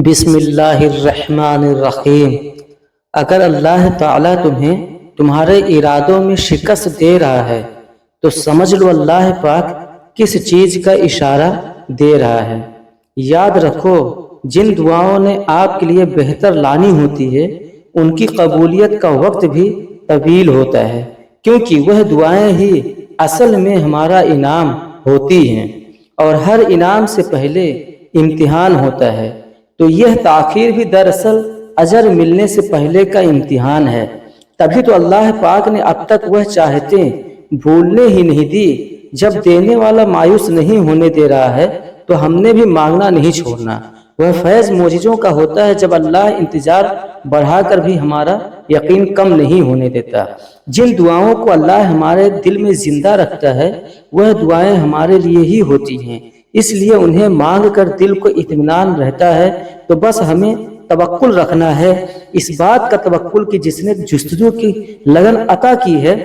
بسم اللہ الرحمن الرحیم۔ اگر اللہ تعالیٰ تمہیں تمہارے ارادوں میں شکست دے رہا ہے تو سمجھ لو اللہ پاک کس چیز کا اشارہ دے رہا ہے۔ یاد رکھو جن دعاؤں نے آپ کے لیے بہتر لانی ہوتی ہے ان کی قبولیت کا وقت بھی طویل ہوتا ہے، کیونکہ وہ دعائیں ہی اصل میں ہمارا انعام ہوتی ہیں، اور ہر انعام سے پہلے امتحان ہوتا ہے۔ تو یہ تاخیر بھی دراصل اجر ملنے سے پہلے کا امتحان ہے۔ تبھی تو اللہ پاک نے اب تک وہ چاہتیں بھولنے ہی نہیں دی۔ جب دینے والا مایوس نہیں ہونے دے رہا ہے تو ہم نے بھی مانگنا نہیں چھوڑنا۔ وہ فیض معجزوں کا ہوتا ہے جب اللہ انتظار بڑھا کر بھی ہمارا یقین کم نہیں ہونے دیتا۔ جن دعاؤں کو اللہ ہمارے دل میں زندہ رکھتا ہے وہ دعائیں ہمارے لیے ہی ہوتی ہیں، اس لیے انہیں مانگ کر دل کو اطمینان رہتا ہے۔ تو بس ہمیں توکل رکھنا ہے، اس بات کا توکل کہ جس نے جستجو کی لگن عطا کی ہے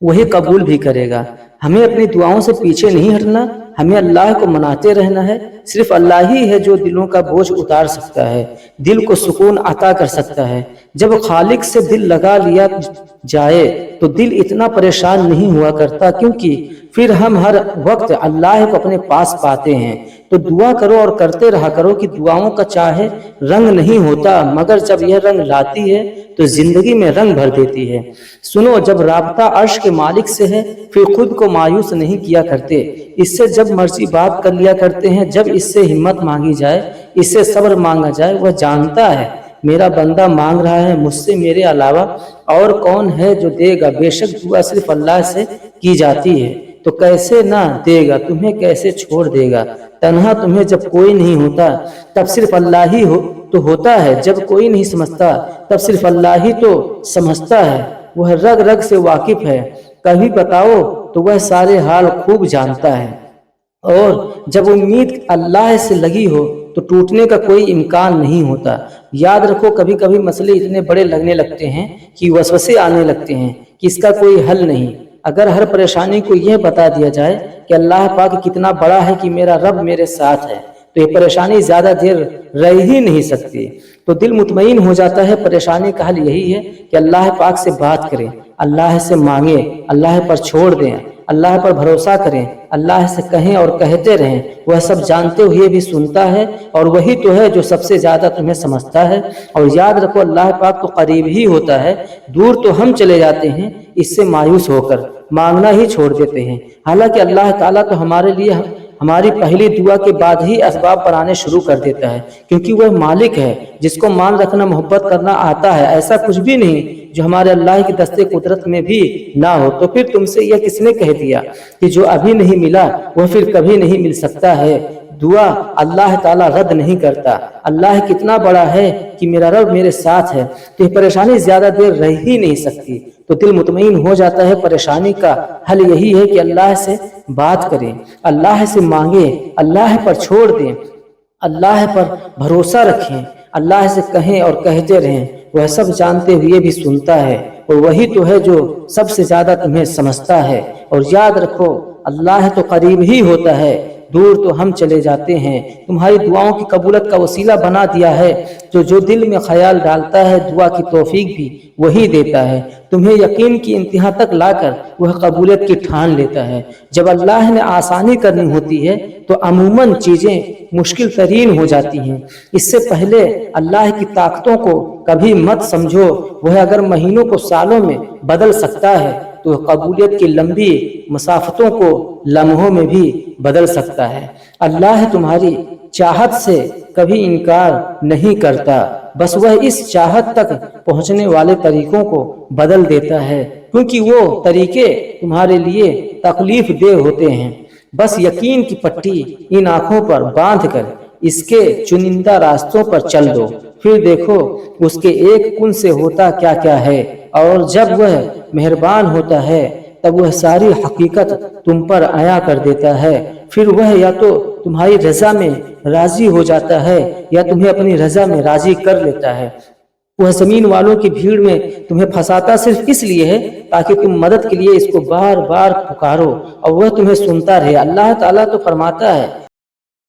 وہی قبول بھی کرے گا۔ ہمیں اپنی دعاؤں سے پیچھے نہیں ہٹنا، ہمیں اللہ کو مناتے رہنا ہے۔ صرف اللہ ہی ہے جو دلوں کا بوجھ اتار سکتا ہے، دل کو سکون عطا کر سکتا ہے۔ جب خالق سے دل لگا لیا جائے تو دل اتنا پریشان نہیں ہوا کرتا، کیونکہ پھر ہم ہر وقت اللہ کو اپنے پاس پاتے ہیں۔ تو دعا کرو اور کرتے رہا کرو کہ دعاؤں کا چاہے رنگ نہیں ہوتا، مگر جب یہ رنگ لاتی ہے تو زندگی میں رنگ بھر دیتی ہے۔ سنو، جب رابطہ عرش کے مالک سے ہے پھر خود کو مایوس نہیں کیا کرتے، اس سے جب مرضی بات کر لیا کرتے ہیں۔ جب اس سے ہمت مانگی جائے، اس سے صبر مانگا جائے، وہ جانتا ہے میرا بندہ مانگ رہا ہے مجھ سے، میرے علاوہ اور کون ہے جو دے گا۔ بے شک دعا صرف اللہ سے کی جاتی ہے، تو کیسے نہ دے گا، تمہیں کیسے چھوڑ دے گا۔ تنہا تمہیں جب کوئی نہیں ہوتا تب صرف اللہ ہی تو ہوتا ہے، جب کوئی نہیں سمجھتا تب صرف اللہ ہی تو سمجھتا ہے۔ وہ رگ رگ سے واقف ہے، کبھی بتاؤ تو وہ سارے حال خوب جانتا ہے۔ اور جب امید اللہ سے لگی ہو تو ٹوٹنے کا کوئی امکان نہیں ہوتا۔ یاد رکھو کبھی کبھی مسئلے اتنے بڑے لگنے لگتے ہیں کہ وسوسے آنے لگتے ہیں کہ اس کا کوئی حل نہیں۔ اگر ہر پریشانی کو یہ بتا دیا جائے کہ اللہ پاک کتنا بڑا ہے کہ میرا رب میرے ساتھ ہے، تو یہ پریشانی زیادہ دیر رہ ہی نہیں سکتی، تو دل مطمئن ہو جاتا ہے۔ پریشانی کا حل یہی ہے کہ اللہ پاک سے بات کریں، اللہ سے مانگیں، اللہ پر چھوڑ دیں، اللہ پر بھروسہ کریں، اللہ سے کہیں اور کہتے رہیں۔ وہ سب جانتے ہوئے بھی سنتا ہے، اور وہی تو ہے جو سب سے زیادہ تمہیں سمجھتا ہے۔ اور یاد رکھو اللہ پاک تو قریب ہی ہوتا ہے، دور تو ہم چلے جاتے ہیں اس سے مایوس ہو کر مانگنا ہی چھوڑ دیتے ہیں۔ حالانکہ اللہ تعالیٰ تو ہمارے لیے ہماری پہلی دعا کے بعد ہی اسباب بڑھانے شروع کر دیتا ہے، کیونکہ وہ مالک ہے جس کو مان رکھنا محبت کرنا آتا ہے۔ ایسا کچھ بھی نہیں جو ہمارے اللہ کی دستے قدرت میں بھی نہ ہو۔ تو پھر تم سے یہ کس نے کہہ دیا کہ جو ابھی نہیں ملا وہ پھر کبھی نہیں مل سکتا ہے؟ دعا اللہ تعالیٰ رد نہیں کرتا۔ اللہ کتنا بڑا ہے کہ میرا رب میرے ساتھ ہے، تو یہ پریشانی زیادہ دیر رہ ہی نہیں سکتی۔ تو دل مطمئن ہو جاتا ہے۔ پریشانی کا حل یہی ہے کہ اللہ سے بات کریں، اللہ سے مانگیں، اللہ پر چھوڑ دیں، اللہ پر بھروسہ رکھیں، اللہ سے کہیں اور کہتے رہیں۔ وہ سب جانتے ہوئے بھی سنتا ہے، اور وہی تو ہے جو سب سے زیادہ تمہیں سمجھتا ہے۔ اور یاد رکھو اللہ تو قریب ہی ہوتا ہے، دور تو ہم چلے جاتے ہیں۔ تمہاری دعاؤں کی قبولیت کا وسیلہ بنا دیا ہے۔ جو دل میں خیال ڈالتا ہے دعا کی توفیق بھی وہی دیتا ہے۔ تمہیں یقین کی انتہا تک لا کر وہ قبولیت کی ٹھان لیتا ہے۔ جب اللہ نے آسانی کرنی ہوتی ہے تو عموماً چیزیں مشکل ترین ہو جاتی ہیں۔ اس سے پہلے اللہ کی طاقتوں کو کبھی مت سمجھو، وہ اگر مہینوں کو سالوں میں بدل سکتا ہے تو قبولیت کی لمبی مسافتوں کو لمحوں میں بھی بدل سکتا ہے۔ اللہ تمہاری چاہت سے کبھی انکار نہیں کرتا، بس وہ اس چاہت تک پہنچنے والے طریقوں کو بدل دیتا ہے، کیونکہ وہ طریقے تمہارے لیے تکلیف دہ ہوتے ہیں۔ بس یقین کی پٹی ان آنکھوں پر باندھ کر اس کے چنندہ راستوں پر چل دو، پھر دیکھو اس کے ایک کن سے ہوتا کیا کیا ہے۔ اور جب وہ مہربان ہوتا ہے تب وہ ساری حقیقت تم پر عیاں کر دیتا ہے۔ پھر وہ یا تو تمہاری رضا میں راضی ہو جاتا ہے یا تمہیں اپنی رضا میں راضی کر لیتا ہے۔ وہ زمین والوں کی بھیڑ میں تمہیں پھنساتا صرف اس لیے ہے تاکہ تم مدد کے لیے اس کو بار بار پکارو اور وہ تمہیں سنتا رہے۔ اللہ تعالیٰ تو فرماتا ہے